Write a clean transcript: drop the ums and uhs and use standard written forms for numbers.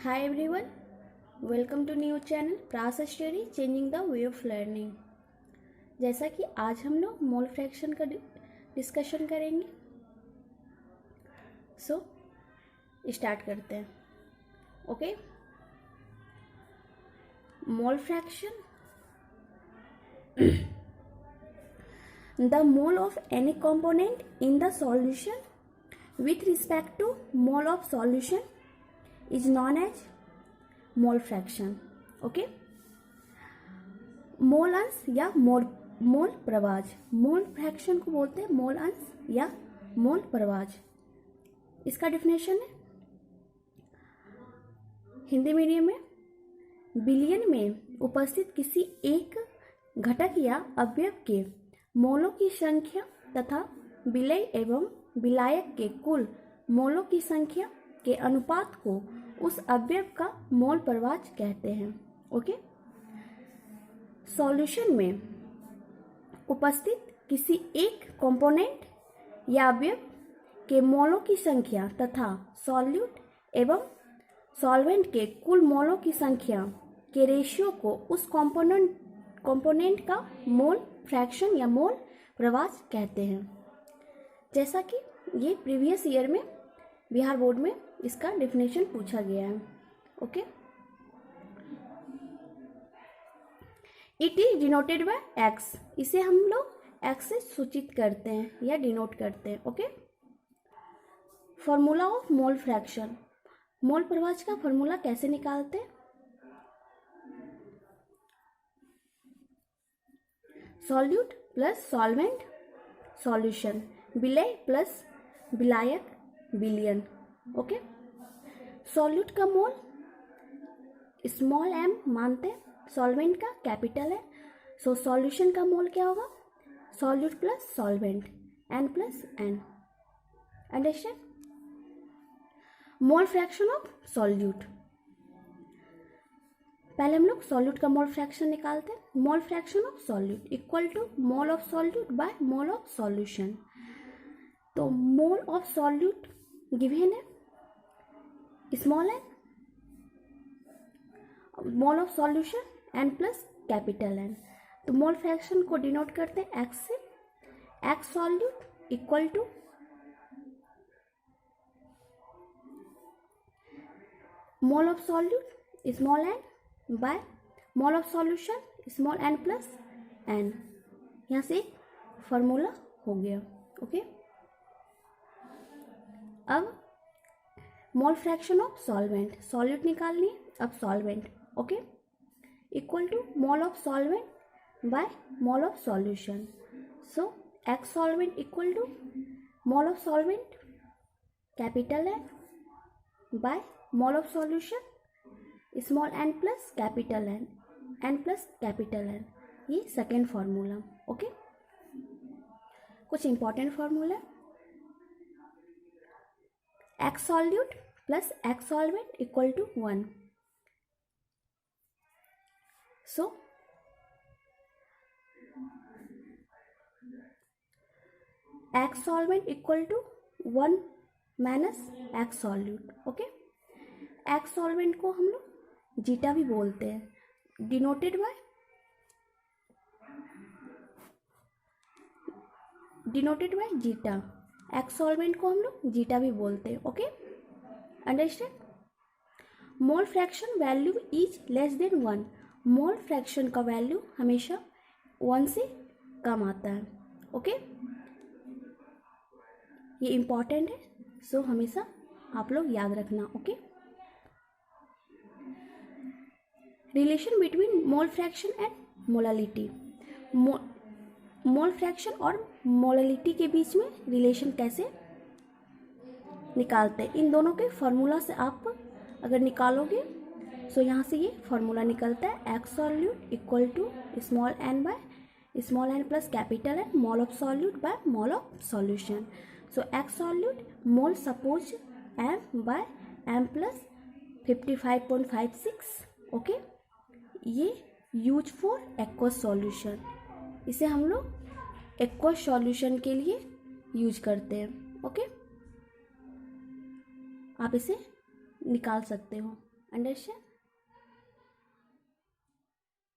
Hi everyone, welcome to new channel प्रास study changing the way of learning. जैसा कि आज हम लोग मोल फ्रैक्शन का डिस्कशन करेंगे, सो स्टार्ट करते हैं। Okay, mole fraction, the mole of any component in the solution with respect to mole of solution is known as mole fraction. Okay, mole अंश या मोल प्रवाज, मोल फ्रैक्शन को बोलते हैं मोल अंश या मोल प्रवाज। इसका डिफिनेशन है हिंदी मीडियम में, बिलियन में उपस्थित किसी एक घटक या अवयव के मोलों की संख्या तथा विलय एवं विलायक के कुल मोलों की संख्या के अनुपात को उस अवयव का मोल प्रवाज कहते हैं। ओके, सॉल्यूशन में उपस्थित किसी एक कंपोनेंट या अवयव के मोलों की संख्या तथा सॉल्यूट एवं सॉल्वेंट के कुल मोलों की संख्या के रेशियो को उस कंपोनेंट का मोल फ्रैक्शन या मोल प्रवाज कहते हैं। जैसा कि ये प्रीवियस ईयर में बिहार बोर्ड में इसका डेफिनेशन पूछा गया है। Okay, it is denoted by x, इसे हम लोग एक्स से सूचित करते हैं या डिनोट करते हैं। Okay, formula of mole fraction, mole प्रवाज का फॉर्मूला कैसे निकालते हैं? सॉल्यूट प्लस सॉल्वेंट सॉल्यूशन, विलय प्लस विलायक विलियन। ओके, सॉल्यूट का मोल स्मॉल एम मानते हैं, सॉल्वेंट का कैपिटल है, सो सॉल्यूशन का मोल क्या होगा? Solute plus solvent N plus N. Understand? Mole fraction of solute, पहले हम लोग सॉल्यूट का मोल फ्रैक्शन निकालते हैं। Mole fraction of solute equal to mole of solute by mole of solution. तो मोल ऑफ सॉल्यूट गिवन है small N, mole of solution N plus capital N. तो mole fraction को denote करते हैं X से, X solute equal to mole of solute small N by mole of solution small N plus N. यहाँ से एक formula हो गया। ओके, अब mole fraction of solvent, solute निकालनी है, अब solvent. Okay, equal to mole of solvent by mole of solution. So X solvent equal to mole of solvent capital N by mole of solution small N plus capital N plus capital N. ये second formula. Okay, कुछ important formula, X solute plus X solvent equal to 1। So X solvent equal to 1 minus X solute. Okay, X solvent को हम लोग zeta भी बोलते हैं, denoted by zeta. X solvent को हम लोग जीटा भी बोलते हैं। Okay, understand? Mole fraction value is less than 1, mole fraction का वैल्यू हमेशा 1 से कम आता है। ओके, ये इंपॉर्टेंट है, सो हमेशा आप लोग याद रखना। Okay, relation between mole fraction and molality, mole fraction और मोलालिटी के बीच में रिलेशन कैसे निकालते हैं? इन दोनों के फॉर्मूला से आप अगर निकालोगे, सो यहाँ से ये फॉर्मूला निकलता है X solute equal to small N by small N plus capital N mole of solute by mole of solution. So X solute mole suppose M by M plus 55.56। Okay, ये यूज फॉर एक्वस सॉल्यूशन, इसे हम लोग aqueous solution के लिए use करते हैं। Okay, आप इसे निकाल सकते हो। अंडरस्टैंड.